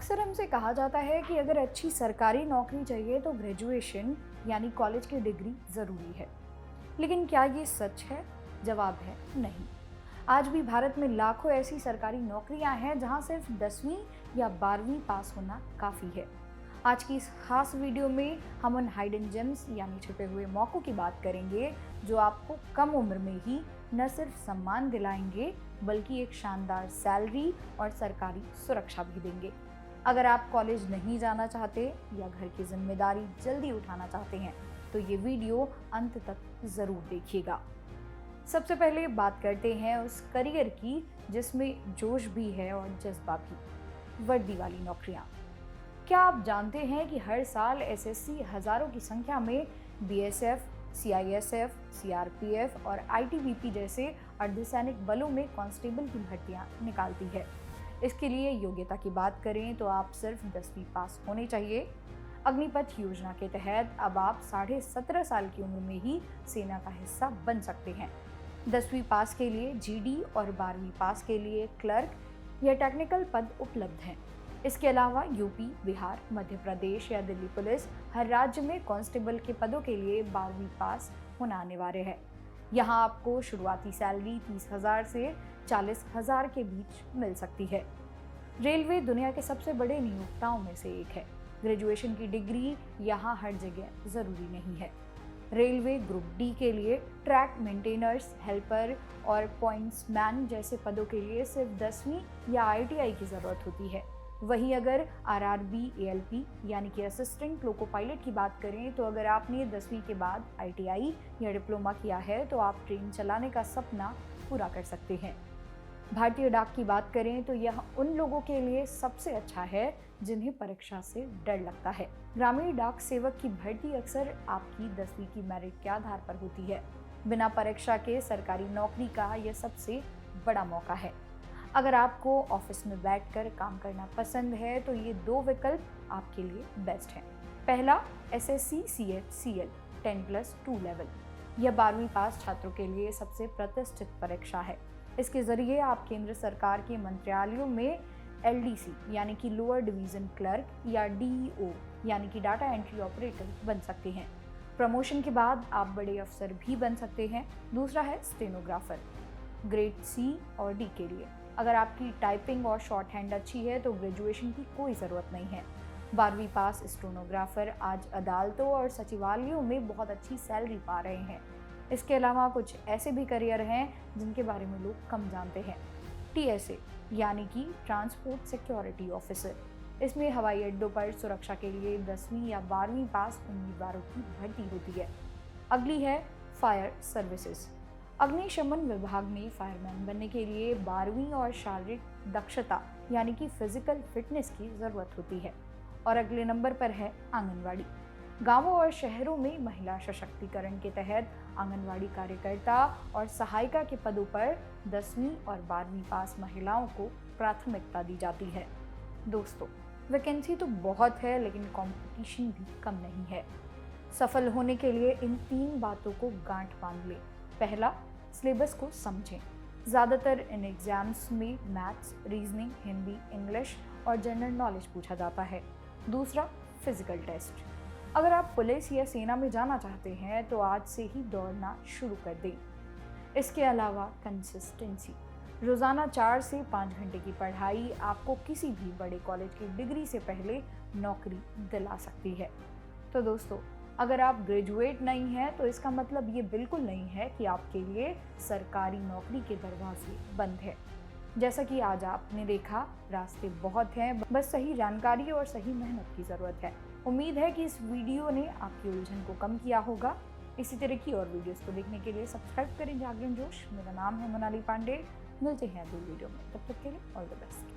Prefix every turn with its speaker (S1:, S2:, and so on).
S1: अक्सर हमसे कहा जाता है कि अगर अच्छी सरकारी नौकरी चाहिए तो ग्रेजुएशन यानी कॉलेज की डिग्री ज़रूरी है। लेकिन क्या ये सच है? जवाब है नहीं। आज भी भारत में लाखों ऐसी सरकारी नौकरियां हैं जहां सिर्फ 10वीं या 12वीं पास होना काफ़ी है। आज की इस खास वीडियो में हम उन हाइडन जेम्स यानी छिपे हुए मौकों की बात करेंगे जो आपको कम उम्र में ही न सिर्फ सम्मान दिलाएंगे बल्कि एक शानदार सैलरी और सरकारी सुरक्षा भी देंगे। अगर आप कॉलेज नहीं जाना चाहते या घर की जिम्मेदारी जल्दी उठाना चाहते हैं तो ये वीडियो अंत तक ज़रूर देखिएगा। सबसे पहले बात करते हैं उस करियर की जिसमें जोश भी है और जज्बा भी, वर्दी वाली नौकरियां। क्या आप जानते हैं कि हर साल एसएससी हजारों की संख्या में बीएसएफ, सीआईएसएफ, सीआरपीएफ और आईटीबीपी जैसे अर्धसैनिक बलों में कांस्टेबल की भर्तियां निकालती है। इसके लिए योग्यता की बात करें तो आप सिर्फ 10वीं पास होने चाहिए। अग्निपथ योजना के तहत अब आप 17.5 साल की उम्र में ही सेना का हिस्सा बन सकते हैं। 10वीं पास के लिए जीडी और 12वीं पास के लिए क्लर्क या टेक्निकल पद उपलब्ध हैं। इसके अलावा यूपी, बिहार, मध्य प्रदेश या दिल्ली पुलिस हर राज्य में कांस्टेबल के पदों के लिए 12वीं पास होना अनिवार्य है। यहाँ आपको शुरुआती सैलरी 30,000 से 40,000 के बीच मिल सकती है। रेलवे दुनिया के सबसे बड़े नियोक्ताओं में से एक है। ग्रेजुएशन की डिग्री यहाँ हर जगह ज़रूरी नहीं है। रेलवे ग्रुप डी के लिए ट्रैक मेंटेनर्स, हेल्पर और पॉइंट्समैन जैसे पदों के लिए सिर्फ 10वीं या आईटीआई की ज़रूरत होती है। वहीं अगर आरआरबी, एएलपी यानी कि असिस्टेंट लोको पायलट की बात करें तो अगर आपने 10वीं के बाद आईटीआई या डिप्लोमा किया है तो आप ट्रेन चलाने का सपना पूरा कर सकते हैं। भारतीय डाक की बात करें तो यह उन लोगों के लिए सबसे अच्छा है जिन्हें परीक्षा से डर लगता है। ग्रामीण डाक सेवक की भर्ती अक्सर आपकी 10वीं की मेरिट के आधार पर होती है। बिना परीक्षा के सरकारी नौकरी का यह सबसे बड़ा मौका है। अगर आपको ऑफिस में बैठकर काम करना पसंद है तो ये 2 विकल्प आपके लिए बेस्ट हैं। पहला, एसएससी सीएचसीएल 10+2 लेवल। यह 12वीं पास छात्रों के लिए सबसे प्रतिष्ठित परीक्षा है। इसके जरिए आप केंद्र सरकार के मंत्रालयों में एलडीसी यानी कि लोअर डिवीजन क्लर्क या डीईओ यानी कि डाटा एंट्री ऑपरेटर बन सकते हैं। प्रमोशन के बाद आप बड़े अफसर भी बन सकते हैं। दूसरा है स्टेनोग्राफर, ग्रेड सी और डी के लिए। अगर आपकी टाइपिंग और शॉर्ट हैंड अच्छी है तो ग्रेजुएशन की कोई ज़रूरत नहीं है। 12वीं पास स्टेनोग्राफर आज अदालतों और सचिवालयों में बहुत अच्छी सैलरी पा रहे हैं। इसके अलावा कुछ ऐसे भी करियर हैं जिनके बारे में लोग कम जानते हैं। टीएसए यानी कि ट्रांसपोर्ट सिक्योरिटी ऑफिसर। इसमें हवाई अड्डों पर सुरक्षा के लिए 10वीं या 12वीं पास उम्मीदवारों की भर्ती होती है। अगली है फायर सर्विसेज। अग्निशमन विभाग में फायरमैन बनने के लिए 12वीं और शारीरिक दक्षता यानी कि फिजिकल फिटनेस की ज़रूरत होती है। और अगले नंबर पर है आंगनवाड़ी। गांवों और शहरों में महिला सशक्तिकरण के तहत आंगनवाड़ी कार्यकर्ता और सहायिका के पदों पर 10वीं और 12वीं पास महिलाओं को प्राथमिकता दी जाती है। दोस्तों, वैकेंसी तो बहुत है लेकिन कंपटीशन भी कम नहीं है। सफल होने के लिए इन 3 बातों को गांठ बांध लें। पहला, सिलेबस को समझें। ज़्यादातर इन एग्जाम्स में मैथ्स, रीजनिंग, हिंदी, इंग्लिश और जनरल नॉलेज पूछा जाता है। दूसरा, फिजिकल टेस्ट। अगर आप पुलिस या सेना में जाना चाहते हैं तो आज से ही दौड़ना शुरू कर दें। इसके अलावा कंसिस्टेंसी। रोज़ाना 4 से 5 घंटे की पढ़ाई आपको किसी भी बड़े कॉलेज की डिग्री से पहले नौकरी दिला सकती है। तो दोस्तों, अगर आप ग्रेजुएट नहीं हैं तो इसका मतलब ये बिल्कुल नहीं है कि आपके लिए सरकारी नौकरी के दरवाजे बंद है। जैसा कि आज आपने देखा, रास्ते बहुत हैं, बस सही जानकारी और सही मेहनत की ज़रूरत है। उम्मीद है कि इस वीडियो ने आपकी उलझन को कम किया होगा। इसी तरह की और वीडियोस को देखने के लिए सब्सक्राइब करें जागरण जोश। मेरा नाम है मोनाली पांडे। मिलते हैं अगली वीडियो में, तब तक के लिए ऑल द बेस्ट।